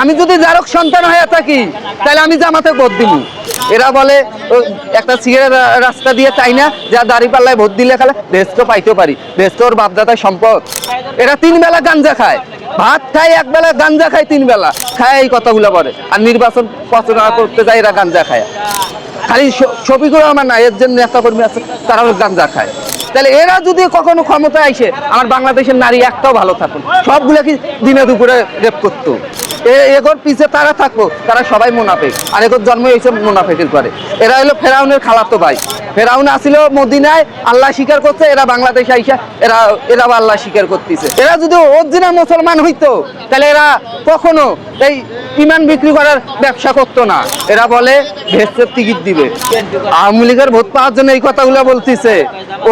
আমি যদি জারক সন্তান হয়ে থাকি তাহলে আমি জামাতে ভোট দিব। এরা বলে একটা সিগারেট রাস্তা দিয়ে চাই না, যা দাড়ি পাল্লায় ভোট দিলে খালে ভেস্ত পাইতে পারি, ভেস্ত ওর বাপদাদার সম্পদ। এরা 3 বেলা গাঞ্জা খায়, ভাত খায় 1 বেলা, গাঞ্জা খায় 3 বেলা, খায় এই কথাগুলো বলে। আর নির্বাচন প্রচারণা করতে যায় এরা গাঞ্জা খায়। খালি শফিকুর রহমান না, এর যে নেতা কর্মী আছে তারাও গাঞ্জা খায়। তাহলে এরা যদি কখনো ক্ষমতায় আসে, আমার বাংলাদেশের নারী একটাও ভালো থাকুন, সবগুলো কি দিনে দুপুরে রেপ করতো। এগোর পিছে তারা থাকবো, তারা সবাই মুনাফিক। আর এগোর জন্ম এইসব মুনাফিকের করে। এরা হলো ফেরাউনের খালাতো ভাই। ফেরাউন আসিল মদিনায়, আল্লাহ স্বীকার করছে, এরা বাংলাদেশে আইসা এরা আল্লাহ স্বীকার করতেছে। এরা যদি অরিজিনাল মুসলমান হইতো তাহলে এরা কখনো এই ইমান বিক্রি করার ব্যবসা করতো না। এরা বলে ভেস্তের টিকিট দিবে। আওয়ামী লীগের ভোট পাওয়ার জন্য এই কথাগুলো বলতেছে।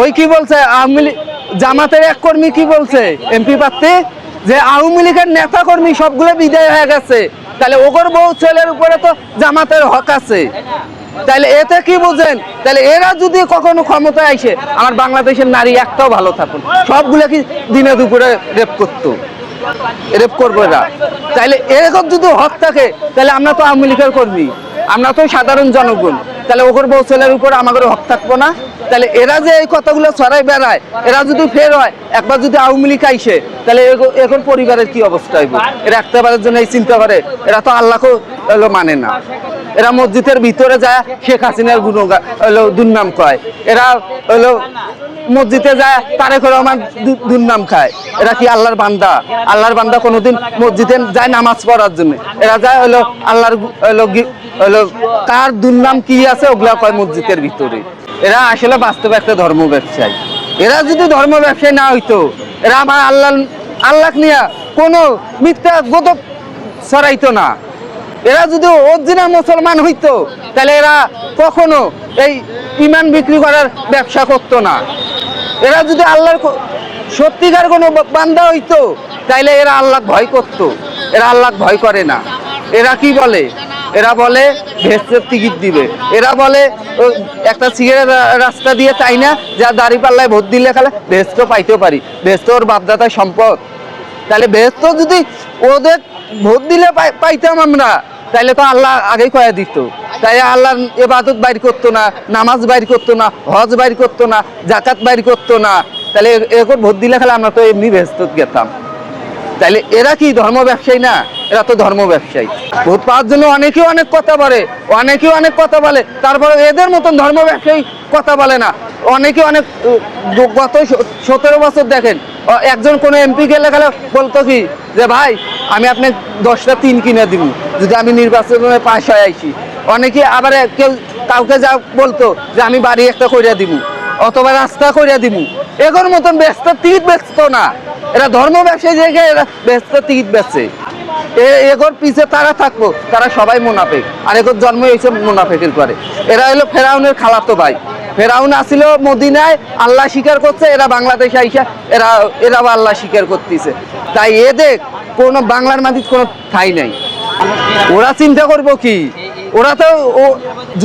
ওই কি বলছে আওয়ামী লীগ জামাতের এক কর্মী কি বলছে এমপি প্রার্থী, যে আওয়ামী লীগের নেতা কর্মী সবগুলো বিদায় হয়ে গেছে, তাহলে ওগর বউ ছেলের উপরে তো জামাতের হক আছে। তাহলে এতে কি বুঝেন? তাহলে এরা যদি কখনো ক্ষমতায় আসে, আমার বাংলাদেশের নারী একটাও ভালো থাকুন, সবগুলো কি দিনে দুপুরে রেপ করতো, রেপ করবো এরা। তাহলে এরকম যদি হক থাকে তাহলে আমরা তো আওয়ামী লীগের কর্মী, আমরা তো সাধারণ জনগণ, তাহলে ওগর বউ ছেলের উপর আমাদের হক থাকবো না? তাহলে এরা যে এই কথাগুলো ছড়াই বেড়ায়, এরা যদি ফের হয়, একবার যদি আওয়ামী লীগ আইসে, তাহলে এখন পরিবারের কি অবস্থা হইব? এরা একটাবারের জন্য এই চিন্তা করে। এরা তো আল্লাহকেও মানে না। এরা মসজিদের ভিতরে যায় শেখ হাসিনার গুণগান দুর্নাম কয়। এরা হলো মসজিদে যায় তারেক রহমান দুর্নাম খায়। এরা কি আল্লাহর বান্দা? আল্লাহর বান্দা কোনোদিন মসজিদে যায় নামাজ পড়ার জন্য? এরা যায় হলো আল্লাহর হলো কার দুর্নাম কি আছে ওগুলা কয় মসজিদের ভিতরে। এরা আসলে বাস্তবে একটা ধর্ম ব্যবসায়ী। এরা যদি ধর্ম ব্যবসায়ী না হইতো, এরা আমার আল্লাহ নিয়ে কোনো মিথ্যা গোদক ছড়াইতো না। এরা যদি অরিজিনাল মুসলমান হইতো তাহলে এরা কখনো এই ইমান বিক্রি করার ব্যবসা করতো না। এরা যদি আল্লাহর সত্যিকার কোনো বান্দা হইতো তাইলে এরা আল্লাহ ভয় করতো। এরা আল্লাহ ভয় করে না। এরা কি বলে? এরা বলে ভেস্তের টিকিট দিবে। এরা বলে একটা সিগারেট রাস্তা দিয়ে চাই না, যা দাড়ি পাল্লায় ভোট দিলে খালে ভেস্ত পাইতে পারি, ভেস্ত ওর বাপদাদার সম্পদ। তাহলে ভেস্ত যদি ওদের ভোট দিলে পাইতাম আমরা, তাইলে তো আল্লাহ আগেই কয়ে দিত। তাই আল্লাহ ইবাদত বাইর করতো না, নামাজ বাইর করতো না, হজ বাইর করতো না, জাকাত বাইর করতো না। তাহলে এরকম ভোট দিলে খালে আমরা তো এমনি ভেস্ত গেতাম। তাইলে এরা কি ধর্ম ব্যবসায়ী না? এরা তো ধর্ম ব্যবসায়ী। ভোট পাওয়ার জন্য অনেকেও অনেক কথা বলে, অনেকেও অনেক কথা বলে, তারপরে এদের মতন ধর্ম ব্যবসায়ী কথা বলে না। অনেকে অনেক গত 17 বছর দেখেন, একজন কোনো এমপি গেলে গেলে বলতো কি যে ভাই আমি আপনি 10টা টিন কিনে দিব যদি আমি নির্বাচনে পাশ হয়ে আইসি। অনেকে আবার কেউ কাউকে যা বলতো যে আমি বাড়ি একটা করিয়া দিব অথবা রাস্তা করিয়া দিব। এগোর মতন ব্যস্ত টিকিট বেচত না। এরা ধর্ম ব্যবসায়ী জায়গায় এরা ব্যস্ত টিকিট বেচছে। এগোর পিছে তারা থাকবো, তারা সবাই মুনাফিক। আর এগোর জন্ম এইসব মুনাফিকের করে। এরা হলো ফেরাউনের খালাতো ভাই। ফেরাউন আসিল মদিনায়, আল্লাহ স্বীকার করছে, এরা বাংলাদেশে আইসা এরাও আল্লাহ স্বীকার করতেছে। তাই এদের কোনো বাংলার মাটির কোনো ঠাঁই নাই। ওরা চিন্তা করবো কি? ওরা তো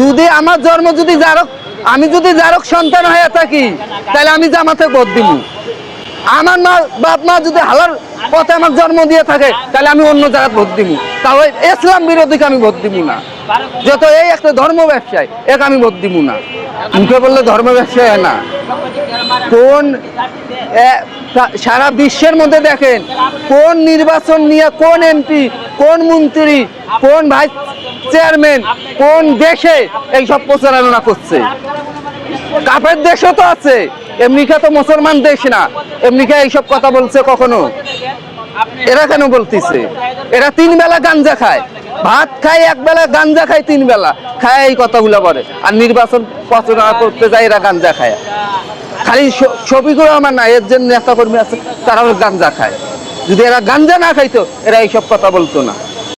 যদি আমার জন্ম যদি আমি যদি জারক সন্তান হয়ে থাকি তাহলে আমি জামাতে ভোট দিব। আমার বাপ মা যদি হালার পথে আমার জন্ম দিয়ে থাকে তাহলে আমি অন্য জায়গায় ভোট দিব। তাও ইসলাম বিরোধীকে আমি ভোট দিব না। যত এই একটা ধর্ম ব্যবসায় এক আমি ভোট দিব না। মুখে বললে ধর্ম ব্যবসায় হয় না। কোন সারা বিশ্বের মধ্যে দেখেন কোন নির্বাচন নিয়ে কোন এমপি, কোন মন্ত্রী, কোন ভাইস চেয়ারম্যান কোন দেশে এইসব প্রচারণা করছে? কাফের দেশও তো আছে, এমনিকা তো মুসলমান দেশ না, এমনিকা এইসব কথা বলছে কখনো? এরা কেন বলতেছে? এরা 3 বেলা গাঞ্জা খায়, ভাত খায় 1 বেলা, গাঞ্জা খায় 3 বেলা, খায় এই কথাগুলো বলে। আর নির্বাচন প্রচারণা করতে যায় এরা গাঞ্জা খায়। খালি শফিকুর রহমান না, এর যে নেতা কর্মী আছে তারাও গাঞ্জা খায়। যদি এরা গাঞ্জা না খাইতো এরা এইসব কথা বলতো না।